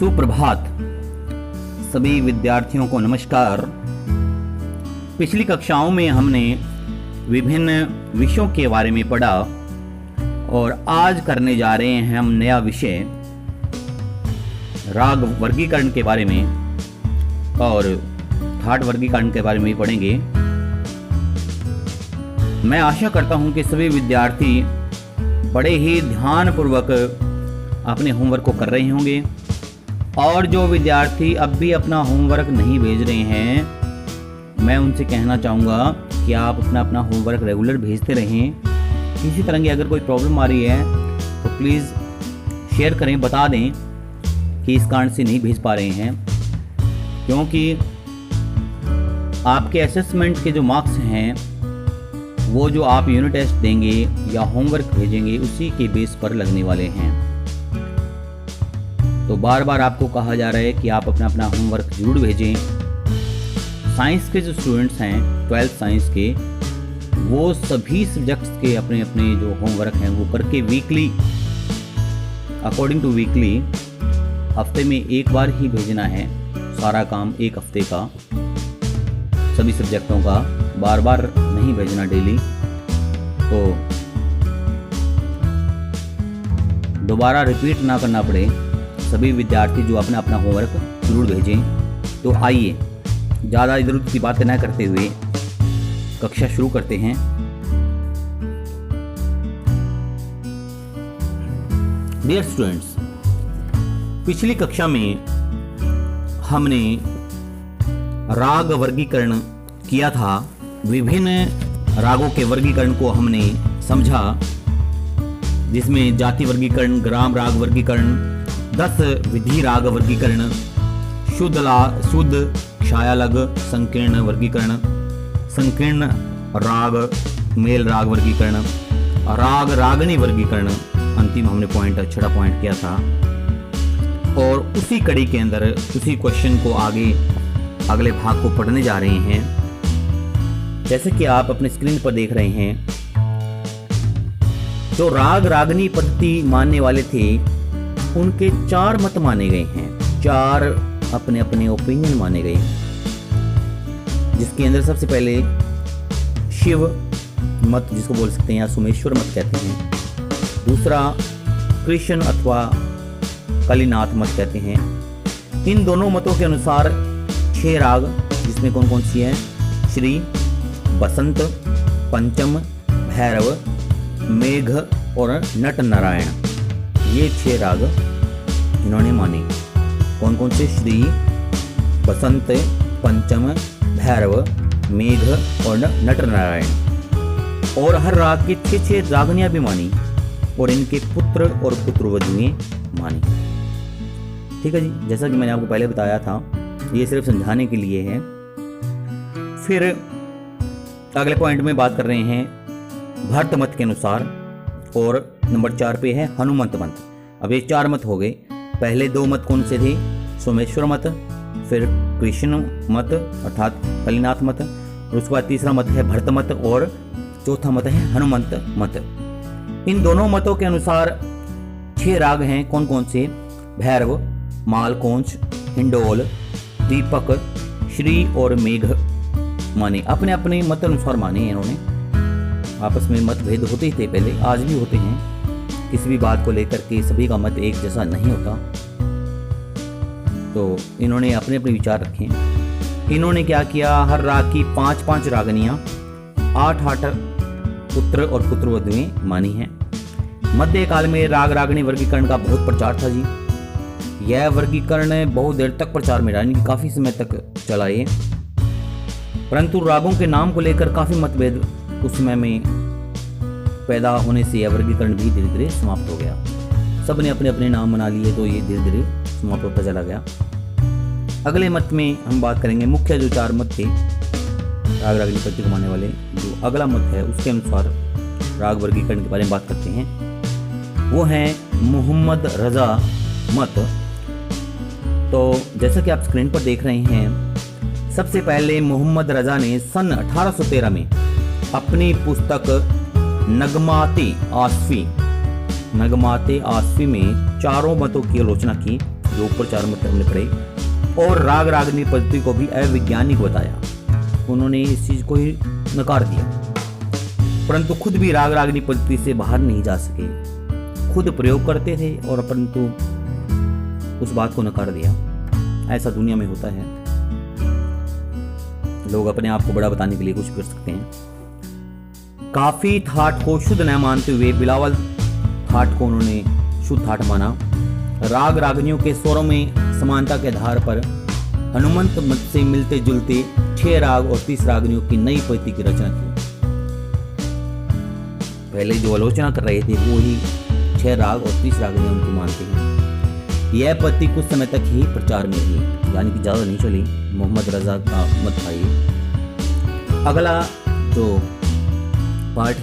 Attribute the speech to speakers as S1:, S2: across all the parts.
S1: सुप्रभात। सभी विद्यार्थियों को नमस्कार। पिछली कक्षाओं में हमने विभिन्न विषयों के बारे में पढ़ा और आज करने जा रहे हैं हम नया विषय राग वर्गीकरण के बारे में और थाट वर्गीकरण के बारे में पढ़ेंगे। मैं आशा करता हूं कि सभी विद्यार्थी बड़े ही ध्यानपूर्वक अपने होमवर्क को कर रहे होंगे और जो विद्यार्थी अब भी अपना होमवर्क नहीं भेज रहे हैं, मैं उनसे कहना चाहूँगा कि आप अपना होमवर्क रेगुलर भेजते रहें। किसी तरह की अगर कोई प्रॉब्लम आ रही है तो प्लीज़ शेयर करें, बता दें कि इस कारण से नहीं भेज पा रहे हैं, क्योंकि आपके असेसमेंट के जो मार्क्स हैं वो जो आप यूनिट टेस्ट देंगे या होमवर्क भेजेंगे उसी के बेस पर लगने वाले हैं। तो बार बार आपको कहा जा रहा है कि आप अपना होमवर्क जरूर भेजें। साइंस के जो स्टूडेंट्स हैं 12th साइंस के, वो सभी सब्जेक्ट्स के अपने अपने जो होमवर्क हैं वो करके वीकली, अकॉर्डिंग टू वीकली, हफ्ते में एक बार ही भेजना है सारा काम एक हफ्ते का, सभी सब्जेक्टों का, बार बार नहीं भेजना डेली। तो दोबारा रिपीट ना करना पड़े, सभी विद्यार्थी जो अपना होमवर्क जरूर भेजें। तो आइए ज़्यादा इधर उधर की बातें न करते हुए कक्षा शुरू करते हैं। डियर स्टूडेंट्स, पिछली कक्षा में हमने राग वर्गीकरण किया था। विभिन्न रागों के वर्गीकरण को हमने समझा, जिसमें जाति वर्गीकरण, ग्राम राग वर्गीकरण, 10 विधि राग वर्गीकरण, शुद्ध क्षायालग संकीर्ण वर्गीकरण, संकीर्ण राग, मेल राग वर्गीकरण, राग रागनी वर्गीकरण, अंतिम हमने छठा पॉइंट किया था। और उसी कड़ी के अंदर उसी क्वेश्चन को अगले भाग को पढ़ने जा रहे हैं। जैसे कि आप अपने स्क्रीन पर देख रहे हैं, जो राग रागनी पद्धति मानने वाले थे उनके 4 मत माने गए हैं, 4 अपने अपने ओपिनियन माने गए, जिसके अंदर सबसे पहले शिव मत जिसको बोल सकते हैं या सोमेश्वर मत कहते हैं, दूसरा कृष्ण अथवा कलिनाथ मत कहते हैं। इन दोनों मतों के अनुसार 6 राग, जिसमें कौन कौन सी हैं? श्री, बसंत, पंचम, भैरव, मेघ और नट नारायण, ये 6 राग इन्होंने माने। कौन कौन से? श्री, बसंत, पंचम, भैरव, मेघ और नट नारायण। और हर राग की 6 रागनियां भी मानी और इनके पुत्र और पुत्रवधुएं मानी। ठीक है जी, जैसा कि मैंने आपको पहले बताया था, ये सिर्फ समझाने के लिए है। फिर अगले पॉइंट में बात कर रहे हैं भरत मत के अनुसार, और नंबर 4 पे है हनुमंत मत। अब ये 4 मत हो गए। पहले 2 मत कौन से थे? सोमेश्वर मत, फिर कृष्ण मत अर्थात कलिनाथ मत, और उसके बाद तीसरा मत है भरत मत और चौथा मत है हनुमंत मत। इन दोनों मतों के अनुसार 6 राग हैं। कौन कौन से? भैरव, मालकोंच, हिंडोल, दीपक, श्री और मेघ माने। अपने अपने मत अनुसार माने इन्होंने। आपस में मतभेद होते ही थे पहले, आज भी होते हैं। किसी भी बात को लेकर के सभी का मत एक जैसा नहीं होता, तो इन्होंने अपने अपने विचार रखे। इन्होंने क्या किया? हर राग की 5-5 रागनियां, 8-8 पुत्र और पुत्रवधुएं मानी हैं। मध्यकाल में राग रागनी वर्गीकरण का बहुत प्रचार था जी। यह वर्गीकरण बहुत देर तक प्रचार में रहा, यानी काफी समय तक चला ये। परंतु रागों के नाम को लेकर काफी मतभेद उस समय में पैदा होने से यह वर्गीकरण भी धीरे धीरे समाप्त हो गया। सब ने अपने अपने नाम बना लिए, तो ये धीरे धीरे समाप्त होता चला गया। अगले मत में हम बात करेंगे मुख्य जो 4 मत थे राग रागनी पद्धति को मानने वाले। जो अगला मत है उसके अनुसार राग वर्गीकरण के बारे में बात करते हैं, वो है मोहम्मद रजा मत। तो जैसा कि आप स्क्रीन पर देख रहे हैं, सबसे पहले मोहम्मद रजा ने सन 1813 में अपनी पुस्तक नगमाते आसफी में चारों मतों की आलोचना की जो ऊपर 4 मत हमने पढ़े, और राग रागनी पद्धति को भी अवैज्ञानिक बताया। उन्होंने इस चीज को ही नकार दिया, परंतु खुद भी राग रागनी पद्धति से बाहर नहीं जा सके। खुद प्रयोग करते थे और परंतु उस बात को नकार दिया। ऐसा दुनिया में होता है, लोग अपने आप को बड़ा बताने के लिए कुछ कर सकते हैं। काफी थाट को शुद्ध न मानते हुए बिलावल थाट को उन्होंने शुद्ध थाट माना। राग रागनियों के स्वरों में समानता के आधार पर हनुमंत मत से मिलते जुलते 6 राग और 30 रागनियों की नई पद्धति की रचना की। पहले जो आलोचना कर रहे थे वो ही 6 राग और 30 रागनियां उनकी मानते हैं। यह पद्धति कुछ समय तक ही प्रचार में रही, यानी कि ज़्यादा नहीं चली। मोहम्मद रजा का मत था ये। अगला जो पार्ट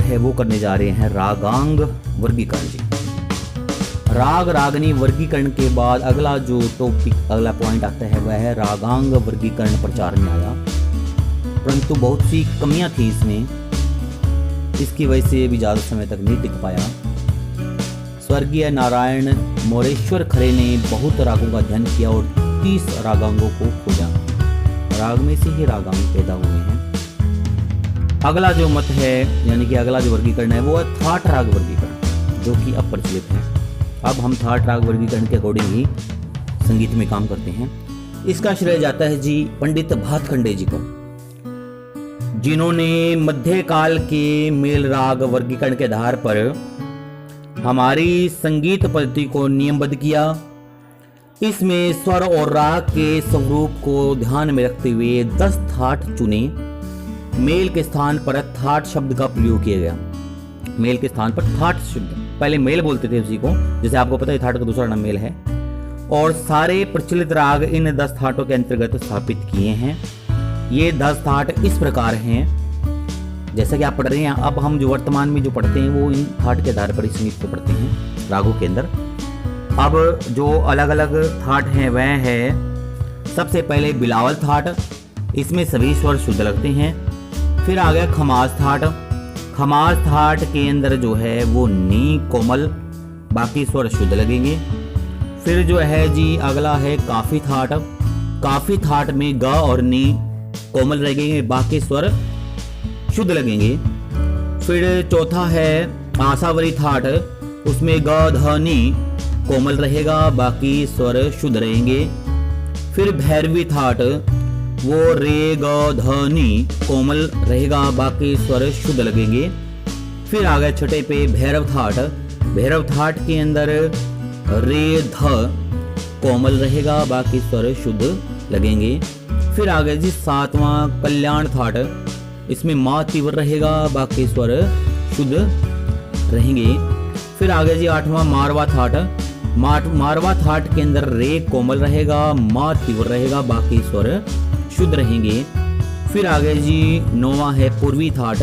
S1: है वो करने जा रहे हैं रागांग वर्गीकरण जी। राग रागनी वर्गीकरण के बाद अगला जो टॉपिक, अगला पॉइंट आता है वह है रागांग वर्गीकरण प्रचार में आया, परंतु बहुत सी कमियां थी इसमें, इसकी वजह से भी ज़्यादा समय तक नहीं टिक पाया। स्वर्गीय नारायण मोरेश्वर खरे ने बहुत रागों का अध्ययन किया और 30 रागांगों को खोजा। राग में से ही रागांग पैदा हुए हैं। अगला जो मत है, यानी कि अगला जो वर्गीकरण है वो है थाट राग वर्गीकरण, जो कि अब प्रचलित है। अब हम थाट राग वर्गीकरण के अकॉर्डिंग ही संगीत में काम करते हैं। इसका श्रेय जाता है जी पंडित भातखंडे जी को, जिन्होंने मध्यकाल के मेल राग वर्गीकरण के आधार पर हमारी संगीत पद्धति को नियमबद्ध किया। इसमें स्वर और राग के स्वरूप को ध्यान में रखते हुए 10 थाट चुने। मेल के स्थान पर थाट शब्द का प्रयोग किया गया। मेल के स्थान पर थाट शब्द, पहले मेल बोलते थे उसी को, जैसे आपको पता है थाट का दूसरा नाम मेल है। और सारे प्रचलित राग इन 10 थाटों के अंतर्गत स्थापित किए हैं। ये 10 थाट इस प्रकार हैं, जैसा कि आप पढ़ रहे हैं। अब हम जो वर्तमान में जो पढ़ते हैं वो इन थाट के आधार पर ही संगीत को पढ़ते हैं रागों के अंदर। अब जो अलग अलग थाट हैं वह है, सबसे पहले बिलावल थाट, इसमें सभी स्वर शुद्ध लगते हैं। फिर आ गया खमास थाट। खमास थाट के अंदर जो है वो नी कोमल, बाकी स्वर शुद्ध लगेंगे। फिर जो है जी अगला है काफी थाट। काफी थाट में ग और नी कोमल लगेंगे, बाकी स्वर शुद्ध लगेंगे। फिर चौथा है आशावरी थाट, उसमें ग ध नी कोमल रहेगा, बाकी स्वर शुद्ध रहेंगे। फिर भैरवी थाट, वो रे ग ध नी कोमल रहेगा, बाकी स्वर शुद्ध लगेंगे। फिर आ गए छठे पे भैरव थाट। भैरव थाट के अंदर रे ध कोमल रहेगा, बाकी स्वर शुद्ध लगेंगे। फिर आ गए जी 7वां कल्याण थाट, इसमें मा तीव्र रहेगा, बाकी स्वर शुद्ध रहेंगे। फिर आ गए जी 8वां मारवा थाट। मारवा थाट के अंदर रे कोमल रहेगा, मा तीव्र रहेगा, बाकी स्वर शुद्ध रहेंगे। फिर आ गए जी 9वां है पूर्वी थाट।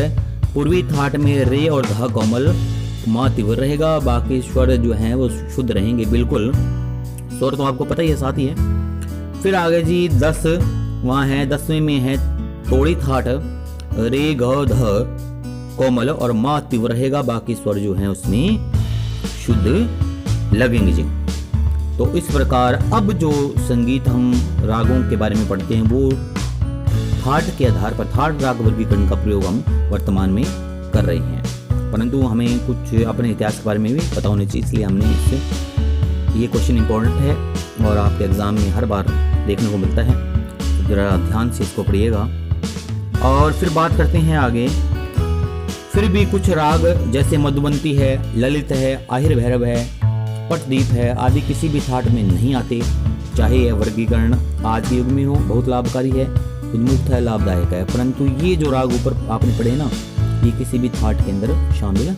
S1: पूर्वी थाट में रे और ध कोमल, मा तीव्र रहेगा, बाकी स्वर जो हैं वो शुद्ध रहेंगे बिल्कुल। स्वर तो आपको पता ही है, साथ ही है। फिर आ गए जी 10 वहाँ है, 10वें में है तोड़ी थाट, रे ग ध कोमल और मा तीव्र रहेगा, बाकी स्वर जो हैं उसमें शुद्ध लगेंगे जी। तो इस प्रकार अब जो संगीत हम रागों के बारे में पढ़ते हैं वो थाट के आधार पर, थाट राग वर्गीकरण का प्रयोग हम वर्तमान में कर रहे हैं, परंतु हमें कुछ अपने इतिहास के बारे में भी पता होना चाहिए, इसलिए हमने इससे, ये क्वेश्चन इंपॉर्टेंट है और आपके एग्जाम में हर बार देखने को मिलता है, तो जरा ध्यान से इसको पढ़िएगा। और फिर बात करते हैं आगे। फिर भी कुछ राग जैसे मधुबंती है, ललित है, आहिर भैरव है, पटदीप है आदि किसी भी थाट में नहीं आते। चाहे यह वर्गीकरण आज के युग में हो, बहुत लाभकारी है, उन्मुक्त है, लाभदायक है, परंतु ये जो राग ऊपर आपने पढ़े ना, ये किसी भी थाट के अंदर शामिल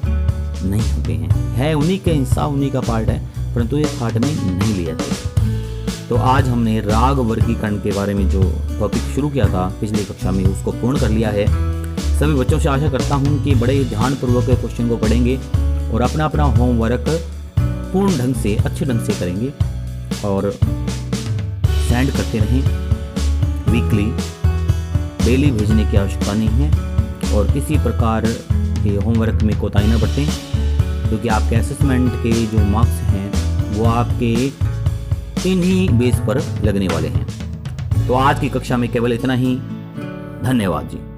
S1: नहीं होते हैं। है उन्हीं के हिस्सा, उन्हीं का पार्ट है, परंतु ये थाट में नहीं लिए जाते। तो आज हमने राग वर्गीकरण के बारे में जो टॉपिक शुरू किया था पिछली कक्षा में, उसको पूर्ण कर लिया है। सभी बच्चों से आशा करता हूँ कि बड़े ध्यानपूर्वक क्वेश्चन को पढ़ेंगे और अपना अपना होमवर्क पूर्ण ढंग से, अच्छे ढंग से करेंगे। और सेंड करते रहें। वीकली, डेली भेजने की आवश्यकता नहीं है और किसी प्रकार के होमवर्क में कोताही न बरतें, क्योंकि आपके असेसमेंट के जो मार्क्स हैं वो आपके इन्हीं बेस पर लगने वाले हैं। तो आज की कक्षा में केवल इतना ही। धन्यवाद जी।